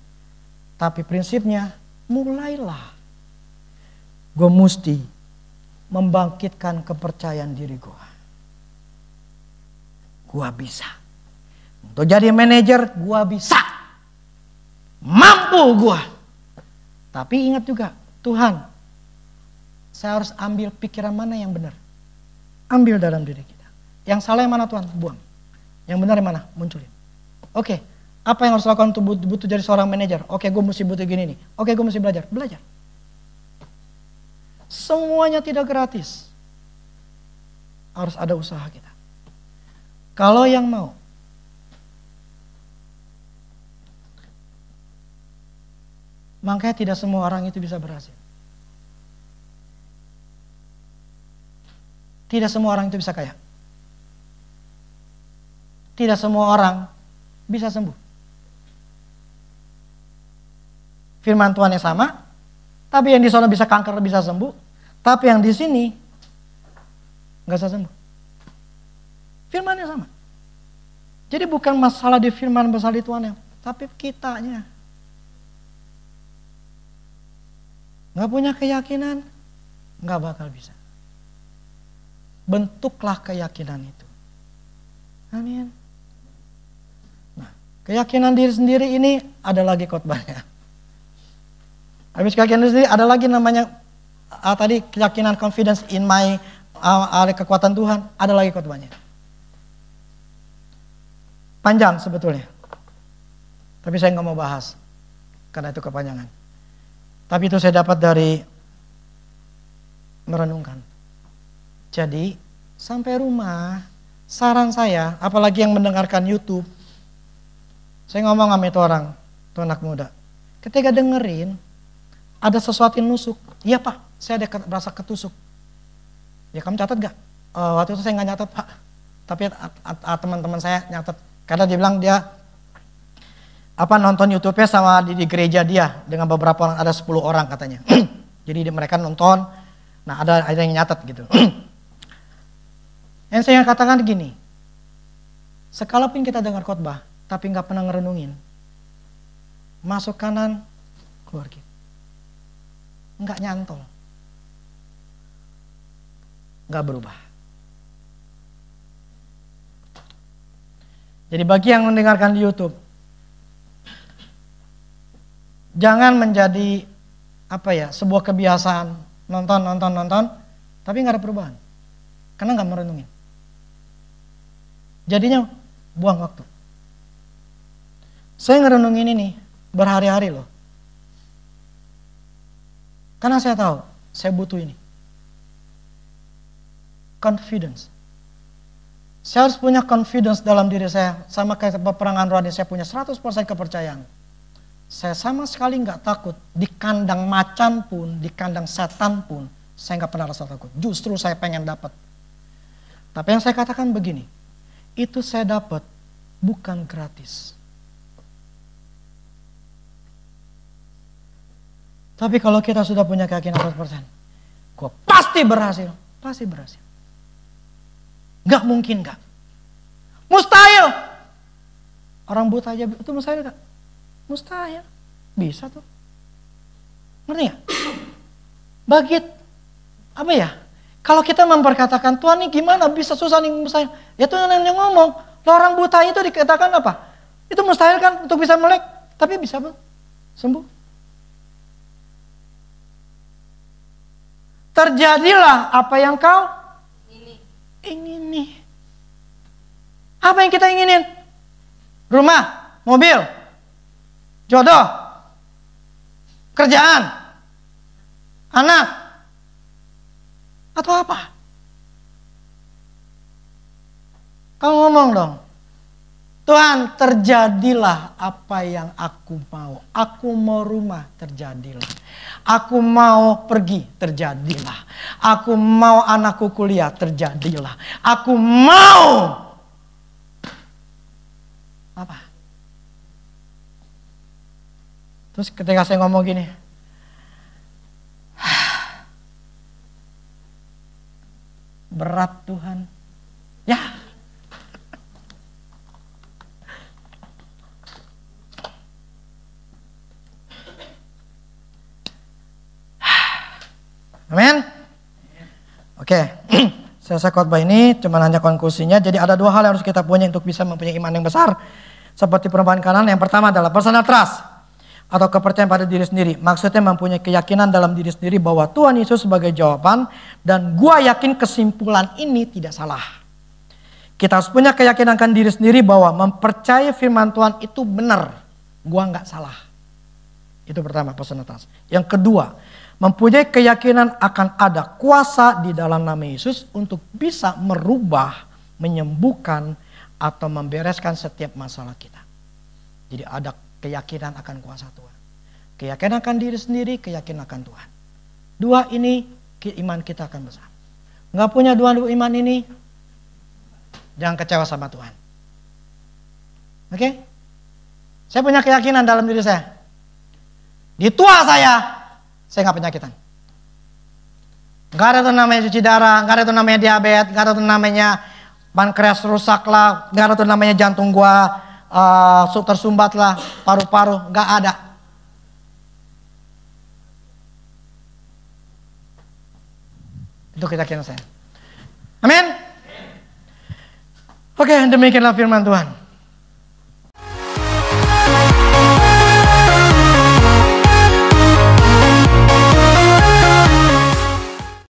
[SPEAKER 1] Tapi prinsipnya mulailah. Gue mesti membangkitkan kepercayaan diri gue. Gue bisa. Untuk jadi manajer gue bisa. Mampu gue. Tapi ingat juga Tuhan, saya harus ambil pikiran mana yang benar. Ambil dalam diri kita. Yang salah yang mana Tuhan? Buang. Yang benar yang mana? Munculin. Oke, apa yang harus lakukan untuk butuh jadi seorang manajer? Oke, gue mesti butuh gini nih. Oke, gue mesti belajar. Belajar. Semuanya tidak gratis. Harus ada usaha kita. Kalau yang mau. Makanya tidak semua orang itu bisa berhasil. Tidak semua orang itu bisa kaya. Tidak semua orang bisa sembuh. Firman Tuhan yang sama, tapi yang di sana bisa kanker bisa sembuh, tapi yang di sini nggak bisa sembuh. Firmannya sama. Jadi bukan masalah di firman besar di Tuhan, tapi kitanya. Nggak punya keyakinan, nggak bakal bisa. Bentuklah keyakinan itu. Amin. Nah, keyakinan diri sendiri ini ada lagi khotbahnya. Habis keyakinan diri sendiri ada lagi namanya tadi keyakinan confidence in my kekuatan Tuhan, ada lagi khotbahnya. Panjang sebetulnya. Tapi saya nggak mau bahas karena itu kepanjangan. Tapi itu saya dapat dari merenungkan. Jadi sampai rumah, saran saya, apalagi yang mendengarkan YouTube, saya ngomong sama itu orang, itu anak muda. Ketika dengerin, ada sesuatu yang nusuk. Iya Pak, saya ada merasa ketusuk. Ya kamu catat gak? Waktu itu saya gak nyatat Pak. Tapi teman-teman saya nyatat. Karena dia bilang dia nonton YouTube-nya sama di gereja dia. Dengan beberapa orang, ada 10 orang katanya. Jadi mereka nonton, nah ada yang nyatat gitu. Yang saya katakan gini, sekalipun kita dengar khotbah, tapi nggak pernah ngerenungin, masuk kanan, keluar kiri, nggak nyantol, nggak berubah. Jadi bagi yang mendengarkan di YouTube, jangan menjadi sebuah kebiasaan nonton, tapi nggak ada perubahan, karena nggak merenungin. Jadinya buang waktu. Saya ngerenungin ini berhari-hari loh. Karena saya tahu, saya butuh ini. Confidence. Saya harus punya confidence dalam diri saya. Sama kayak peperangan rohani, saya punya 100% kepercayaan. Saya sama sekali nggak takut. Di kandang macan pun, di kandang setan pun, saya nggak pernah rasa takut. Justru saya pengen dapat. Tapi yang saya katakan begini, itu saya dapat bukan gratis. Tapi kalau kita sudah punya keyakinan 100%, gue pasti berhasil. Pasti berhasil. Gak mungkin gak. Mustahil. Orang buta aja itu mustahil gak? Mustahil. Bisa tuh. Ngerti gak? Apa ya? Kalau kita memperkatakan, Tuhan ini gimana bisa susah nih mustahil. Ya Tuhan yang ngomong. Loh, orang buta itu dikatakan apa? Itu mustahil kan untuk bisa melek. Tapi bisa bang. Sembuh. Terjadilah apa yang kau ingini. Apa yang kita inginin? Rumah, mobil, jodoh, kerjaan, anak, atau apa? Kau ngomong dong. Tuhan, terjadilah apa yang aku mau. Aku mau rumah, terjadilah. Aku mau pergi, terjadilah. Aku mau anakku kuliah, terjadilah. Aku mau. Apa? Terus ketika saya ngomong gini, berat Tuhan. Ya. Amin. Oke. Saya khotbah ini cuma hanya konklusinya. Jadi ada dua hal yang harus kita punya untuk bisa mempunyai iman yang besar. Seperti perempuan Kanaan. Yang pertama adalah personal trust. Atau kepercayaan pada diri sendiri. Maksudnya mempunyai keyakinan dalam diri sendiri bahwa Tuhan Yesus sebagai jawaban. Dan gua yakin kesimpulan ini tidak salah. Kita harus punya keyakinan akan diri sendiri bahwa mempercayai firman Tuhan itu benar. Gua nggak salah. Itu pertama, personal trust. Yang kedua, mempunyai keyakinan akan ada kuasa di dalam nama Yesus untuk bisa merubah, menyembuhkan, atau membereskan setiap masalah kita. Jadi ada keyakinan akan kuasa Tuhan. Keyakinan akan diri sendiri, keyakinan akan Tuhan. Dua ini iman kita akan besar. Nggak punya dua iman ini, jangan kecewa sama Tuhan. Oke? Saya punya keyakinan dalam diri saya. Di tua saya nggak penyakitan. Nggak ada tuh namanya cuci darah, nggak ada tuh namanya diabetes, nggak ada tuh namanya pankreas rusak lah, nggak ada tuh namanya jantung gua tersumbat lah, paru-paru, nggak ada. Itu keyakinan saya. Amin. Oke, demikianlah firman Tuhan.